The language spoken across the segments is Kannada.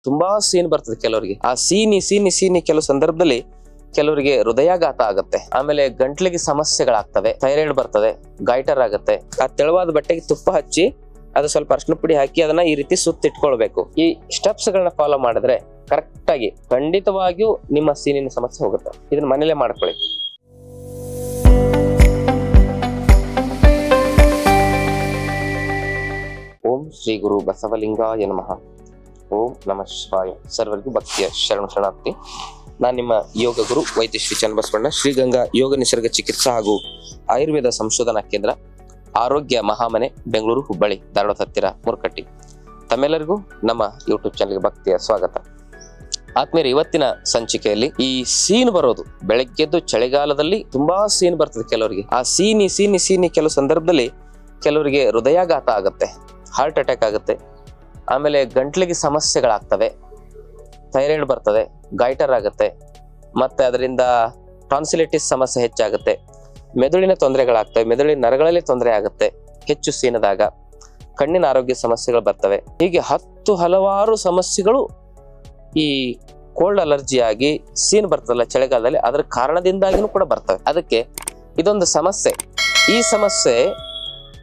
ತುಂಬಾ ಸೀನ್ ಬರ್ತದೆ ಕೆಲವರಿಗೆ. ಆ ಸೀನಿ ಕೆಲವು ಸಂದರ್ಭದಲ್ಲಿ ಕೆಲವರಿಗೆ ಹೃದಯಾಘಾತ ಆಗುತ್ತೆ. ಆಮೇಲೆ ಗಂಟ್ಲಿಗೆ ಸಮಸ್ಯೆಗಳಾಗ್ತವೆ, ಥೈರಾಯ್ಡ್ ಬರ್ತದೆ, ಗೈಟರ್ ಆಗುತ್ತೆ. ಆ ತೆಳುವಾದ ಬಟ್ಟೆಗೆ ತುಪ್ಪ ಹಚ್ಚಿ ಅದು ಸ್ವಲ್ಪ ಅರಿಶಿನ ಪುಡಿ ಹಾಕಿ ಅದನ್ನ ಈ ರೀತಿ ಸುತ್ತಿಟ್ಕೊಳ್ಬೇಕು. ಈ ಸ್ಟೆಪ್ಸ್ ಗಳನ್ನ ಫಾಲೋ ಮಾಡಿದ್ರೆ ಕರೆಕ್ಟ್ ಆಗಿ ಖಂಡಿತವಾಗಿಯೂ ನಿಮ್ಮ ಸೀನಿನ ಸಮಸ್ಯೆ ಹೋಗುತ್ತೆ. ಇದನ್ನ ಮನೇಲೆ ಮಾಡ್ಕೊಳ್ಳಿ. ಓಂ ಶ್ರೀ ಗುರು ಬಸವಲಿಂಗಾಯ ನಮಃ. ಓಂ ನಮಃ ಶಿವಾಯ. ಸರ್ವರಿಗೂ ಭಕ್ತಿಯ ಶರಣಾರ್ಥಿ. ನಾನು ನಿಮ್ಮ ಯೋಗ ಗುರು ವೈದ್ಯ ಶ್ರೀ ಚನ್ನಬಸವಣ್ಣ, ಶ್ರೀಗಂಗಾ ಯೋಗ ನಿಸರ್ಗ ಚಿಕಿತ್ಸಾ ಹಾಗೂ ಆಯುರ್ವೇದ ಸಂಶೋಧನಾ ಕೇಂದ್ರ, ಆರೋಗ್ಯ ಮಹಾಮನೆ, ಬೆಂಗಳೂರು, ಹುಬ್ಬಳ್ಳಿ, ಧಾರವಾಡ ಹತ್ತಿರ ಮುರ್ಕಟ್ಟಿ. ತಮ್ಮೆಲ್ಲರಿಗೂ ನಮ್ಮ ಯೂಟ್ಯೂಬ್ ಚಾನಲ್ಗೆ ಭಕ್ತಿಯ ಸ್ವಾಗತ. ಆತ್ಮೀಯರೇ, ಇವತ್ತಿನ ಸಂಚಿಕೆಯಲ್ಲಿ ಈ ಸೀನ್ ಬರೋದು, ಬೆಳಗ್ಗೆದ್ದು ಚಳಿಗಾಲದಲ್ಲಿ ತುಂಬಾ ಸೀನ್ ಬರ್ತದೆ ಕೆಲವರಿಗೆ. ಆ ಸೀನಿ ಕೆಲವು ಸಂದರ್ಭದಲ್ಲಿ ಕೆಲವರಿಗೆ ಹೃದಯಾಘಾತ ಆಗುತ್ತೆ, ಹಾರ್ಟ್ ಅಟ್ಯಾಕ್ ಆಗುತ್ತೆ. ಆಮೇಲೆ ಗಂಟ್ಲಿಗೆ ಸಮಸ್ಯೆಗಳಾಗ್ತವೆ, ಥೈರಾಯ್ಡ್ ಬರ್ತದೆ, ಗೈಟರ್ ಆಗುತ್ತೆ. ಮತ್ತೆ ಅದರಿಂದ ಟಾನ್ಸಿಲಿಟಿಸ್ ಸಮಸ್ಯೆ ಹೆಚ್ಚಾಗುತ್ತೆ. ಮೆದುಳಿನ ತೊಂದರೆಗಳಾಗ್ತವೆ, ಮೆದುಳಿನ ನರಗಳಲ್ಲಿ ತೊಂದರೆ ಆಗುತ್ತೆ ಹೆಚ್ಚು ಸೀನದಾಗ. ಕಣ್ಣಿನ ಆರೋಗ್ಯ ಸಮಸ್ಯೆಗಳು ಬರ್ತವೆ. ಹೀಗೆ ಹಲವಾರು ಸಮಸ್ಯೆಗಳು ಈ ಕೋಲ್ಡ್ ಅಲರ್ಜಿ ಆಗಿ ಸೀನ್ ಬರ್ತದಲ್ಲ ಚಳಿಗಾಲದಲ್ಲಿ, ಅದರ ಕಾರಣದಿಂದಾಗಿನೂ ಕೂಡ ಬರ್ತವೆ. ಅದಕ್ಕೆ ಇದೊಂದು ಸಮಸ್ಯೆ. ಈ ಸಮಸ್ಯೆ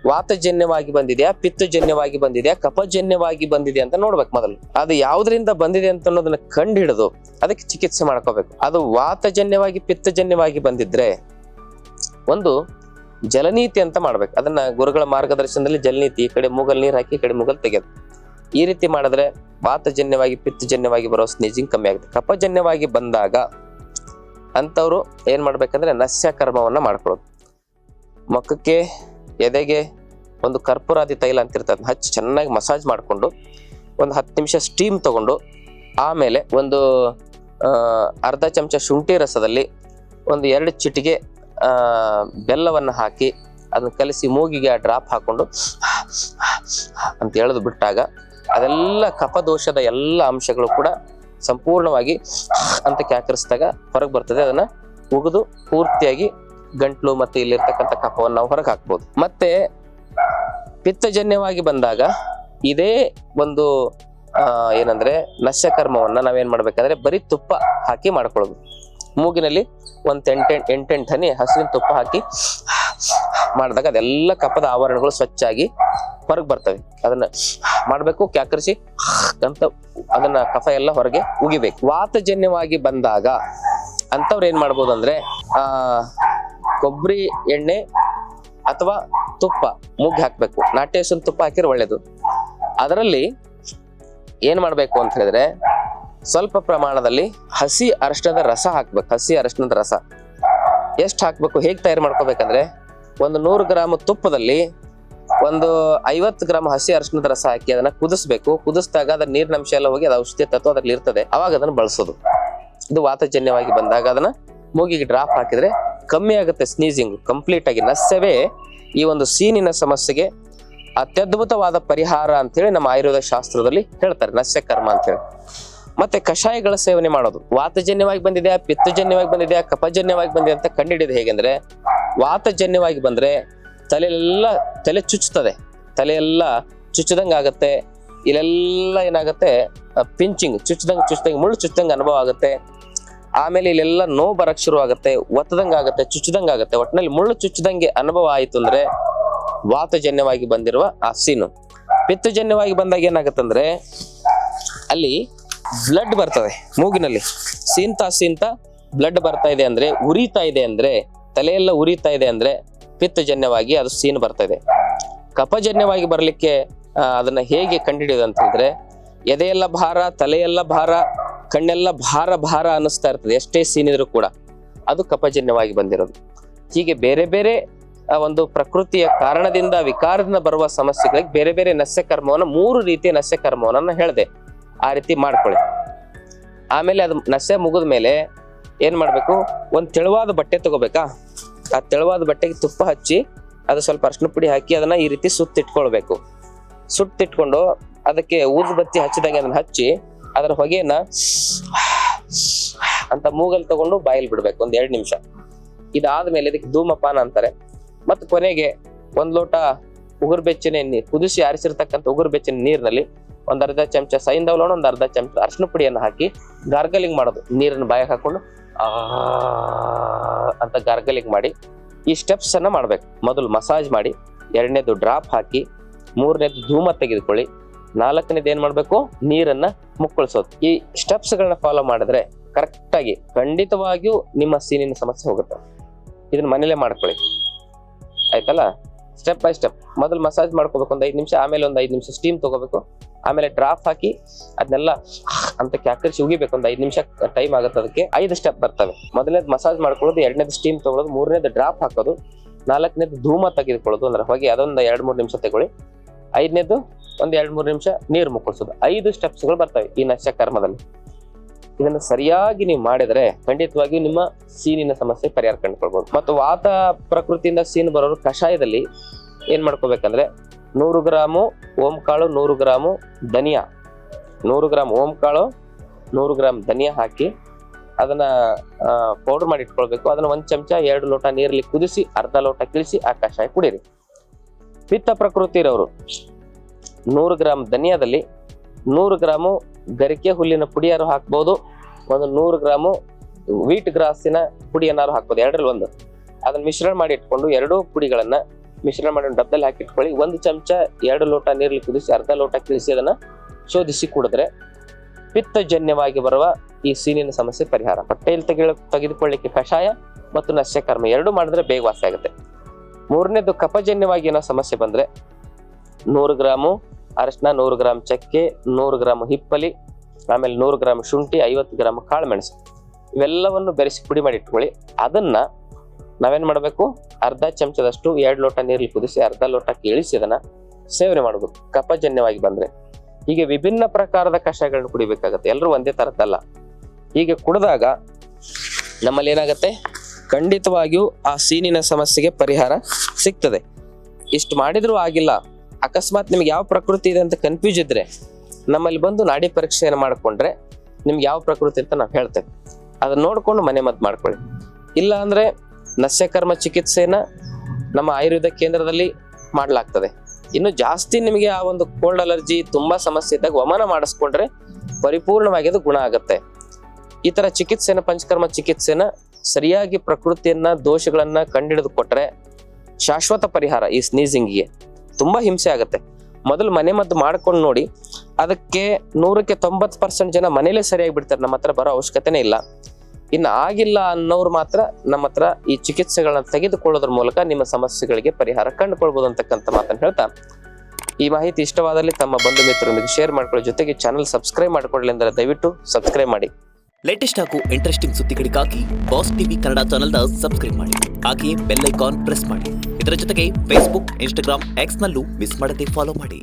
ವಾತಜನ್ಯವಾಗಿ ಬಂದಿದೆಯಾ, ಪಿತ್ತಜನ್ಯವಾಗಿ ಬಂದಿದೆಯಾ, ಕಫಜನ್ಯವಾಗಿ ಬಂದಿದೆ ಅಂತ ನೋಡ್ಬೇಕು ಮೊದಲು. ಅದು ಯಾವ್ದ್ರಿಂದ ಬಂದಿದೆ ಅಂತ ಅನ್ನೋದನ್ನ ಕಂಡು ಹಿಡಿದು ಅದಕ್ಕೆ ಚಿಕಿತ್ಸೆ ಮಾಡ್ಕೋಬೇಕು. ಅದು ವಾತಜನ್ಯವಾಗಿ ಪಿತ್ತಜನ್ಯವಾಗಿ ಬಂದಿದ್ರೆ ಒಂದು ಜಲನೀತಿ ಅಂತ ಮಾಡ್ಬೇಕು. ಅದನ್ನ ಗುರುಗಳ ಮಾರ್ಗದರ್ಶನದಲ್ಲಿ ಜಲನೀತಿ, ಈ ಕಡೆ ಮೂಗಲ್ ನೀರು ಹಾಕಿ ಈ ಕಡೆ ಮೂಗಲ್ ತೆಗೆದು, ಈ ರೀತಿ ಮಾಡಿದ್ರೆ ವಾತಜನ್ಯವಾಗಿ ಪಿತ್ತಜನ್ಯವಾಗಿ ಬರೋ ಸ್ನೀಜಿಂಗ್ ಕಮ್ಮಿ ಆಗುತ್ತೆ. ಕಫಜನ್ಯವಾಗಿ ಬಂದಾಗ ಅಂತವ್ರು ಏನ್ ಮಾಡ್ಬೇಕಂದ್ರೆ ನಸ್ಯ ಕರ್ಮವನ್ನ ಮಾಡ್ಕೊಳ್ಳೋದು. ಮುಖಕ್ಕೆ, ಎದೆಗೆ ಒಂದು ಕರ್ಪೂರಾದಿ ತೈಲ ಅಂತಿರ್ತದೆ, ಹಚ್ಚಿ ಚೆನ್ನಾಗಿ ಮಸಾಜ್ ಮಾಡಿಕೊಂಡು ಒಂದು 10 ನಿಮಿಷ ಸ್ಟೀಮ್ ತಗೊಂಡು, ಆಮೇಲೆ ಒಂದು ಅರ್ಧ ಚಮಚ ಶುಂಠಿ ರಸದಲ್ಲಿ ಒಂದು 2 ಚಿಟಿಕೆ ಬೆಲ್ಲವನ್ನು ಹಾಕಿ ಅದನ್ನ ಕಲಿಸಿ ಮೂಗಿಗೆ ಆ ಡ್ರಾಪ್ ಹಾಕೊಂಡು ಅಂತ ಎಳೆದು ಬಿಟ್ಟಾಗ ಅದೆಲ್ಲ ಕಫದೋಷದ ಎಲ್ಲ ಅಂಶಗಳು ಕೂಡ ಸಂಪೂರ್ಣವಾಗಿ ಅಂತ ಕ್ಯಾಕರಿಸಿದಾಗ ಹೊರಗೆ ಬರ್ತದೆ. ಅದನ್ನ ಉಗಿದು ಪೂರ್ತಿಯಾಗಿ ಗಂಟ್ಲು ಮತ್ತೆ ಇಲ್ಲಿರ್ತಕ್ಕಂಥ ಕಫವನ್ನು ನಾವು ಹೊರಗೆ ಹಾಕ್ಬೋದು. ಮತ್ತೆ ಪಿತ್ತಜನ್ಯವಾಗಿ ಬಂದಾಗ ಇದೇ ಒಂದು ಏನಂದ್ರೆ ನಸ್ಯಕರ್ಮವನ್ನ ನಾವೇನ್ ಮಾಡ್ಬೇಕಂದ್ರೆ ಬರೀ ತುಪ್ಪ ಹಾಕಿ ಮಾಡ್ಕೊಳ್ಳೋದು. ಮೂಗಿನಲ್ಲಿ ಒಂದು 8 ಹನಿ ಹಸಿರಿನ ತುಪ್ಪ ಹಾಕಿ ಮಾಡಿದಾಗ ಅದೆಲ್ಲ ಕಫದ ಆವರಣಗಳು ಸ್ವಚ್ಛಾಗಿ ಹೊರಗೆ ಬರ್ತವೆ. ಅದನ್ನ ಮಾಡ್ಬೇಕು, ಕ್ಯಾಕರಿಸಿ ಅಂತ ಅದನ್ನ ಕಫ ಎಲ್ಲ ಹೊರಗೆ ಉಗಿಬೇಕು. ವಾತಜನ್ಯವಾಗಿ ಬಂದಾಗ ಅಂತವ್ರು ಏನ್ ಮಾಡ್ಬೋದು ಅಂದ್ರೆ ಕೊಬ್ಬರಿ ಎಣ್ಣೆ ಅಥವಾ ತುಪ್ಪ ಮೂಗಿ ಹಾಕ್ಬೇಕು. ನಾಟಿ ಹಸುವಿನ ತುಪ್ಪ ಹಾಕಿದ್ರೆ ಒಳ್ಳೇದು. ಅದರಲ್ಲಿ ಏನ್ ಮಾಡ್ಬೇಕು ಅಂತ ಹೇಳಿದ್ರೆ ಸ್ವಲ್ಪ ಪ್ರಮಾಣದಲ್ಲಿ ಹಸಿ ಅರಿಶಿಣದ ರಸ ಹಾಕ್ಬೇಕು. ಹಸಿ ಅರಿಶಿಣದ ರಸ ಎಷ್ಟು ಹಾಕ್ಬೇಕು, ಹೇಗೆ ತಯಾರು ಮಾಡ್ಕೋಬೇಕಂದ್ರೆ ಒಂದು 100 ಗ್ರಾಮ್ ತುಪ್ಪದಲ್ಲಿ ಒಂದು 50 ಗ್ರಾಮ್ ಹಸಿ ಅರಿಶಿಣದ ರಸ ಹಾಕಿ ಅದನ್ನ ಕುದಿಸ್ಬೇಕು. ಕುದಿಸಿದಾಗ ಅದ್ರ ನೀರಿನ ಅಂಶ ಎಲ್ಲ ಹೋಗಿ ಅದು ಔಷಧಿ ತತ್ವ ಅದ್ರಲ್ಲಿ ಇರ್ತದೆ, ಅವಾಗ ಅದನ್ನ ಬಳಸೋದು. ಇದು ವಾತಜನ್ಯವಾಗಿ ಬಂದಾಗ ಅದನ್ನ ಮೂಗಿಗೆ ಡ್ರಾಪ್ ಹಾಕಿದ್ರೆ ಕಮ್ಮಿ ಆಗುತ್ತೆ ಸ್ನೀಸಿಂಗ್ ಕಂಪ್ಲೀಟ್ ಆಗಿ. ನಸ್ಯವೇ ಈ ಒಂದು ಸೀನಿನ ಸಮಸ್ಯೆಗೆ ಅತ್ಯದ್ಭುತವಾದ ಪರಿಹಾರ ಅಂತೇಳಿ ನಮ್ಮ ಆಯುರ್ವೇದ ಶಾಸ್ತ್ರದಲ್ಲಿ ಹೇಳ್ತಾರೆ, ನಸ್ಯ ಕರ್ಮ ಅಂತೇಳಿ. ಮತ್ತೆ ಕಷಾಯಗಳ ಸೇವನೆ ಮಾಡೋದು. ವಾತಜನ್ಯವಾಗಿ ಬಂದಿದೆಯಾ, ಪಿತ್ತಜನ್ಯವಾಗಿ ಬಂದಿದೆಯಾ, ಕಫಜನ್ಯವಾಗಿ ಬಂದಿದೆ ಅಂತ ಕಂಡುಹಿಡಿಯೋದು ಹೇಗೆಂದ್ರೆ, ವಾತಜನ್ಯವಾಗಿ ಬಂದ್ರೆ ತಲೆ ಚುಚ್ಚುತ್ತದೆ, ತಲೆಯೆಲ್ಲ ಚುಚ್ಚದಂಗ ಆಗತ್ತೆ. ಇಲ್ಲೆಲ್ಲ ಏನಾಗುತ್ತೆ ಪಿಂಚಿಂಗ್, ಚುಚ್ಚದಂಗ ಮುಳ್ಳು ಚುಚ್ಚದಂಗ ಅನುಭವ ಆಗುತ್ತೆ. ಆಮೇಲೆ ಇಲ್ಲೆಲ್ಲ ನೋವು ಬರಕ್ ಶುರು ಆಗುತ್ತೆ, ಒತ್ತದಂಗ ಆಗುತ್ತೆ, ಚುಚ್ಚದಂಗ ಆಗುತ್ತೆ. ಒಟ್ಟಿನಲ್ಲಿ ಮುಳ್ಳು ಚುಚ್ಚದಂಗೆ ಅನುಭವ ಆಯ್ತು ಅಂದ್ರೆ ವಾತಜನ್ಯವಾಗಿ ಬಂದಿರುವ ಆ ಸೀನು. ಪಿತ್ತಜನ್ಯವಾಗಿ ಬಂದಾಗ ಏನಾಗತ್ತಂದ್ರೆ ಅಲ್ಲಿ ಬ್ಲಡ್ ಬರ್ತದೆ ಮೂಗಿನಲ್ಲಿ, ಸೀಂತ ಬ್ಲಡ್ ಬರ್ತಾ ಇದೆ ಅಂದ್ರೆ, ಉರಿತಾ ಇದೆ ಅಂದ್ರೆ, ತಲೆಯೆಲ್ಲ ಉರಿತಾ ಇದೆ ಅಂದ್ರೆ ಪಿತ್ತಜನ್ಯವಾಗಿ ಅದು ಸೀನ್ ಬರ್ತಾ ಇದೆ. ಕಫಜನ್ಯವಾಗಿ ಬರ್ಲಿಕ್ಕೆ ಅದನ್ನ ಹೇಗೆ ಕಂಡುಹಿಡಿಯೋದು ಅಂತ ಹೇಳಿದ್ರೆ, ಎದೆಯೆಲ್ಲ ಭಾರ, ತಲೆಯೆಲ್ಲ ಭಾರ, ಕಣ್ಣೆಲ್ಲ ಭಾರ ಅನ್ನಿಸ್ತಾ ಇರ್ತದೆ ಎಷ್ಟೇ ಸೀನಿದ್ರು ಕೂಡ, ಅದು ಕಫಜನ್ಯವಾಗಿ ಬಂದಿರೋದು. ಹೀಗೆ ಬೇರೆ ಬೇರೆ ಒಂದು ಪ್ರಕೃತಿಯ ಕಾರಣದಿಂದ ವಿಕಾರದಿಂದ ಬರುವ ಸಮಸ್ಯೆಗಳಿಗೆ ಬೇರೆ ಬೇರೆ ನಸ್ಯಕರ್ಮವನ್ನ 3 ರೀತಿಯ ನಸ್ಯಕರ್ಮವನ್ನ ಹೇಳಿದೆ. ಆ ರೀತಿ ಮಾಡ್ಕೊಳ್ಳಿ. ಆಮೇಲೆ ಅದು ನಸ್ಯ ಮುಗಿದ ಮೇಲೆ ಏನ್ ಮಾಡ್ಬೇಕು, ಒಂದ್ ತೆಳುವಾದ ಬಟ್ಟೆ ತಗೋಬೇಕಾ. ಆ ತೆಳುವಾದ ಬಟ್ಟೆಗೆ ತುಪ್ಪ ಹಚ್ಚಿ ಅದು ಸ್ವಲ್ಪ ಅರಿಶಿನ ಪುಡಿ ಹಾಕಿ ಅದನ್ನ ಈ ರೀತಿ ಸುತ್ತಿಟ್ಕೊಳ್ಬೇಕು. ಸುತ್ತಿಟ್ಕೊಂಡು ಅದಕ್ಕೆ ಊದುಬತ್ತಿ ಹಚ್ಚಿದಾಗ ಅದನ್ನ ಹಚ್ಚಿ ಅದರ ಹೊಗೆಯನ್ನ ಅಂತ ಮೂಗಲ್ ತಗೊಂಡು ಬಾಯಲ್ಲಿ ಬಿಡ್ಬೇಕು 1-2 ನಿಮಿಷ. ಇದಾದ್ಮೇಲೆ ಇದಕ್ಕೆ ಧೂಮಪಾನ ಅಂತಾರೆ. ಮತ್ತೆ ಕೊನೆಗೆ 1 ಲೋಟ ಉಗುರು ಬೆಚ್ಚನೆ ನೀರು, ಕುದಿಸಿ ಆರಿಸಿರ್ತಕ್ಕಂಥ ಉಗುರು ಬೆಚ್ಚನೆ ನೀರಿನಲ್ಲಿ ಒಂದ್ ಅರ್ಧ ಚಮಚ ಸೈಂಧವ ಲವಣ, ಒಂದ್ ಅರ್ಧ ಚಮಚ ಅರಿಶಿನ ಪುಡಿಯನ್ನು ಹಾಕಿ ಗಾರ್ಗಲಿಂಗ್ ಮಾಡೋದು. ನೀರನ್ನು ಬಾಯಿಗೆ ಹಾಕೊಂಡು ಅಂತ ಗಾರ್ಗಲಿಂಗ್ ಮಾಡಿ ಈ ಸ್ಟೆಪ್ಸ್ ಅನ್ನ ಮಾಡ್ಬೇಕು. ಮೊದಲು ಮಸಾಜ್ ಮಾಡಿ, ಎರಡನೇದು ಡ್ರಾಪ್ ಹಾಕಿ, ಮೂರನೇದು ಧೂಮ ತೆಗೆದುಕೊಳ್ಳಿ, ನಾಲ್ಕನೇದು ಏನ್ ಮಾಡ್ಬೇಕು, ನೀರನ್ನ ಮುಕ್ಕಳಿಸೋದು. ಈ ಸ್ಟೆಪ್ಸ್ ಗಳನ್ನ ಫಾಲೋ ಮಾಡಿದ್ರೆ ಕರೆಕ್ಟ್ ಆಗಿ ಖಂಡಿತವಾಗಿಯೂ ನಿಮ್ಮ ಸೀನಿನ ಸಮಸ್ಯೆ ಹೋಗುತ್ತೆ. ಇದನ್ನ ಮನೇಲೆ ಮಾಡ್ಕೊಳ್ಳಿ, ಆಯ್ತಲ್ಲ. ಸ್ಟೆಪ್ ಬೈ ಸ್ಟೆಪ್ ಮೊದಲು ಮಸಾಜ್ ಮಾಡ್ಕೋಬೇಕು ಒಂದು 5 ನಿಮಿಷ, ಆಮೇಲೆ ಒಂದು 5 ನಿಮಿಷ ಸ್ಟೀಮ್ ತಗೋಬೇಕು, ಆಮೇಲೆ ಡ್ರಾಪ್ ಹಾಕಿ ಅದನ್ನೆಲ್ಲ ಅಂತ ಕ್ಯಾಕರಿಸಿ ಉಗಿಬೇಕು. ಒಂದು 5 ನಿಮಿಷ ಟೈಮ್ ಆಗುತ್ತೆ. ಅದಕ್ಕೆ 5 ಸ್ಟೆಪ್ ಬರ್ತವೆ. ಮೊದಲನೇದು ಮಸಾಜ್ ಮಾಡ್ಕೊಳ್ಳೋದು, ಎರಡನೇದು ಸ್ಟೀಮ್ ತಗೊಳ್ಳೋದು, ಮೂರನೇದು ಡ್ರಾಪ್ ಹಾಕೋದು, ನಾಲ್ಕನೇದು ಧೂಮ ತೆಗೆದುಕೊಳ್ಳೋದು ಅಂದ್ರೆ ಹೊಗೆ, ಅದೊಂದು 2-3 ನಿಮಿಷ ತಗೊಳ್ಳಿ, ಐದನೇದು ಒಂದು 2-3 ನಿಮಿಷ ನೀರು ಮುಕ್ಕಳಿಸೋದು. 5 ಸ್ಟೆಪ್ಸ್ಗಳು ಬರ್ತವೆ ಈ ನಶ್ಯಕರ್ಮದಲ್ಲಿ. ಇದನ್ನು ಸರಿಯಾಗಿ ನೀವು ಮಾಡಿದ್ರೆ ಖಂಡಿತವಾಗಿಯೂ ನಿಮ್ಮ ಸೀನಿನ ಸಮಸ್ಯೆ ಪರಿಹಾರ ಕಂಡುಕೊಳ್ಬಹುದು. ಮತ್ತು ವಾತ ಪ್ರಕೃತಿಯಿಂದ ಸೀನು ಬರೋರು ಕಷಾಯದಲ್ಲಿ ಏನ್ ಮಾಡ್ಕೋಬೇಕಂದ್ರೆ 100 ಗ್ರಾಮು ಓಂಕಾಳು, 100 ಗ್ರಾಮು ಧನಿಯಾ, 100 ಗ್ರಾಮ್ ಓಂಕಾಳು, 100 ಗ್ರಾಮ್ ಧನಿಯಾ ಹಾಕಿ ಅದನ್ನ ಪೌಡರ್ ಮಾಡಿ ಇಟ್ಕೊಳ್ಬೇಕು. ಅದನ್ನ 1 ಚಮಚ 2 ಲೋಟ ನೀರಲ್ಲಿ ಕುದಿಸಿ ಅರ್ಧ ಲೋಟ ಕಿಳಿಸಿ ಆ ಕಷಾಯ ಕುಡೀರಿ. ಪಿತ್ತ ಪ್ರಕೃತಿ ಇರೋರು 100 ಗ್ರಾಮ್ ಧನಿಯಾದಲ್ಲಿ 100 ಗ್ರಾಮು ಗರಿಕೆ ಹುಲ್ಲಿನ ಪುಡಿಯಾರು ಹಾಕ್ಬೋದು, ಒಂದು 100 ಗ್ರಾಮು ವೀಟ್ ಗ್ರಾಸಿನ ಪುಡಿಯನ್ನಾರು ಹಾಕ್ಬೋದು, 2ರಲ್ಲಿ 1. ಅದನ್ನ ಮಿಶ್ರಣ ಮಾಡಿ ಇಟ್ಕೊಂಡು 2 ಪುಡಿಗಳನ್ನ ಮಿಶ್ರಣ ಮಾಡಿ ಡಬ್ಬದಲ್ಲಿ ಹಾಕಿ ಇಟ್ಕೊಳ್ಳಿ. 1 ಚಮಚ 2 ಲೋಟ ನೀರಲ್ಲಿ ಕುದಿಸಿ ಅರ್ಧ ಲೋಟ ಕಿಳಿಸಿ ಅದನ್ನ ಶೋಧಿಸಿ ಕುಡಿದ್ರೆ ಪಿತ್ತಜನ್ಯವಾಗಿ ಬರುವ ಈ ಸೀನಿನ ಸಮಸ್ಯೆ ಪರಿಹಾರ. ಹೊಟ್ಟೆಯಲ್ಲಿ ತೆಗೆದುಕೊಳ್ಳಿಕ್ಕೆ ಕಷಾಯ ಮತ್ತು ನಶ್ಯಕರ್ಮ 2 ಮಾಡಿದ್ರೆ ಬೇಗ ವಾಸಿ ಆಗುತ್ತೆ. ಮೂರನೇದು ಕಫಜನ್ಯವಾಗಿ ಏನೋ ಸಮಸ್ಯೆ ಬಂದ್ರೆ 100 ಗ್ರಾಮು ಅರಿಶಿನ, 100 ಗ್ರಾಮ್ ಚಕ್ಕೆ, 100 ಗ್ರಾಮ್ ಹಿಪ್ಪಲಿ, ಆಮೇಲೆ 100 ಗ್ರಾಮ್ ಶುಂಠಿ, 50 ಗ್ರಾಮ್ ಕಾಳು ಮೆಣಸು, ಇವೆಲ್ಲವನ್ನು ಬೆರೆಸಿ ಪುಡಿ ಮಾಡಿ ಇಟ್ಕೊಳ್ಳಿ. ಅದನ್ನ ನಾವೇನ್ ಮಾಡ್ಬೇಕು, ಅರ್ಧ ಚಮಚದಷ್ಟು 2 ಲೋಟ ನೀರಲ್ಲಿ ಕುದಿಸಿ ಅರ್ಧ ಲೋಟಕ್ಕೆ ಇಳಿಸಿ ಅದನ್ನ ಸೇವನೆ ಮಾಡಬೇಕು ಕಫಜನ್ಯವಾಗಿ ಬಂದ್ರೆ. ಹೀಗೆ ವಿಭಿನ್ನ ಪ್ರಕಾರದ ಕಷಾಯಗಳನ್ನ ಕುಡಿಬೇಕಾಗತ್ತೆ, ಎಲ್ಲರೂ ಒಂದೇ ತರದ್ದಲ್ಲ. ಹೀಗೆ ಕುಡಿದಾಗ ನಮ್ಮಲ್ಲಿ ಏನಾಗತ್ತೆ, ಖಂಡಿತವಾಗಿಯೂ ಆ ಸೀನಿನ ಸಮಸ್ಯೆಗೆ ಪರಿಹಾರ ಸಿಗ್ತದೆ. ಇಷ್ಟು ಮಾಡಿದ್ರೂ ಆಗಿಲ್ಲ, ಅಕಸ್ಮಾತ್ ನಿಮ್ಗೆ ಯಾವ ಪ್ರಕೃತಿ ಇದೆ ಅಂತ ಕನ್ಫ್ಯೂಸ್ ಇದ್ರೆ ನಮ್ಮಲ್ಲಿ ಬಂದು ನಾಡಿ ಪರೀಕ್ಷೆಯನ್ನು ಮಾಡ್ಕೊಂಡ್ರೆ ನಿಮ್ಗೆ ಯಾವ ಪ್ರಕೃತಿ ಅಂತ ನಾವು ಹೇಳ್ತೇವೆ. ಅದನ್ನ ನೋಡ್ಕೊಂಡು ಮನೆ ಮದ್ದು ಮಾಡ್ಕೊಳ್ಳಿ. ಇಲ್ಲ ಅಂದ್ರೆ ನಶ್ಯಕರ್ಮ ಚಿಕಿತ್ಸೆನ ನಮ್ಮ ಆಯುರ್ವೇದ ಕೇಂದ್ರದಲ್ಲಿ ಮಾಡ್ಲಾಗ್ತದೆ. ಇನ್ನು ಜಾಸ್ತಿ ನಿಮಗೆ ಆ ಒಂದು ಕೋಲ್ಡ್ ಅಲರ್ಜಿ ತುಂಬಾ ಸಮಸ್ಯೆ ಇದ್ದಾಗ ವಮನ ಮಾಡಿಸ್ಕೊಂಡ್ರೆ ಪರಿಪೂರ್ಣವಾಗಿ ಅದು ಗುಣ ಆಗುತ್ತೆ. ಈ ತರ ಚಿಕಿತ್ಸೆನ, ಪಂಚಕರ್ಮ ಚಿಕಿತ್ಸೆನ ಸರಿಯಾಗಿ ಪ್ರಕೃತಿಯನ್ನ ದೋಷಗಳನ್ನ ಕಂಡಿಡಿದು ಕೊಟ್ರೆ ಶಾಶ್ವತ ಪರಿಹಾರ. ಈ ಸ್ನೀಸಿಂಗ್ಗೆ ತುಂಬಾ ಹಿಂಸೆ ಆಗುತ್ತೆ. ಮೊದಲು ಮನೆ ಮದ್ದು ಮಾಡ್ಕೊಂಡು ನೋಡಿ. ಅದಕ್ಕೆ 100ಕ್ಕೆ 90% ಜನ ಮನೇಲೆ ಸರಿಯಾಗಿ ಬಿಡ್ತಾರೆ, ನಮ್ಮ ಹತ್ರ ಬರೋ ಅವಶ್ಯಕತೆನೇ ಇಲ್ಲ. ಇನ್ನು ಆಗಿಲ್ಲ ಅನ್ನೋರು ಮಾತ್ರ ನಮ್ಮ ಹತ್ರ ಈ ಚಿಕಿತ್ಸೆಗಳನ್ನ ತೆಗೆದುಕೊಳ್ಳೋದ್ರ ಮೂಲಕ ನಿಮ್ಮ ಸಮಸ್ಯೆಗಳಿಗೆ ಪರಿಹಾರ ಕಂಡುಕೊಳ್ಬಹುದು ಅಂತಕ್ಕಂಥ ಮಾತನ್ನು ಹೇಳ್ತಾ, ಈ ಮಾಹಿತಿ ಇಷ್ಟವಾದಲ್ಲಿ ತಮ್ಮ ಬಂಧು ಮಿತ್ರರೊಂದಿಗೆ ಶೇರ್ ಮಾಡ್ಕೊಳ್ಳಿ. ಜೊತೆಗೆ ಚಾನಲ್ ಸಬ್ಸ್ಕ್ರೈಬ್ ಮಾಡ್ಕೊಳ್ಳಿ ಅಂದರೆ ದಯವಿಟ್ಟು ಸಬ್ಸ್ಕ್ರೈಬ್ ಮಾಡಿ. ಲೇಟೆಸ್ಟ್ ಹಾಗೂ ಇಂಟ್ರೆಸ್ಟಿಂಗ್ ಸುದ್ದಿಗಳಿಗಾಗಿ ಬಾಸ್ ಟಿವಿ ಕನ್ನಡ ಚಾನೆಲ್ನ ಸಬ್ಸ್ಕ್ರೈಬ್ ಮಾಡಿ. ಹಾಗೆಯೇ ಬೆಲ್ ಐಕಾನ್ ಪ್ರೆಸ್ ಮಾಡಿ. ಇದರ ಜೊತೆಗೆ ಫೇಸ್ಬುಕ್, ಇನ್ಸ್ಟಾಗ್ರಾಮ್, ಎಕ್ಸ್ನಲ್ಲೂ ಮಿಸ್ ಮಾಡದೆ ಫಾಲೋ ಮಾಡಿ.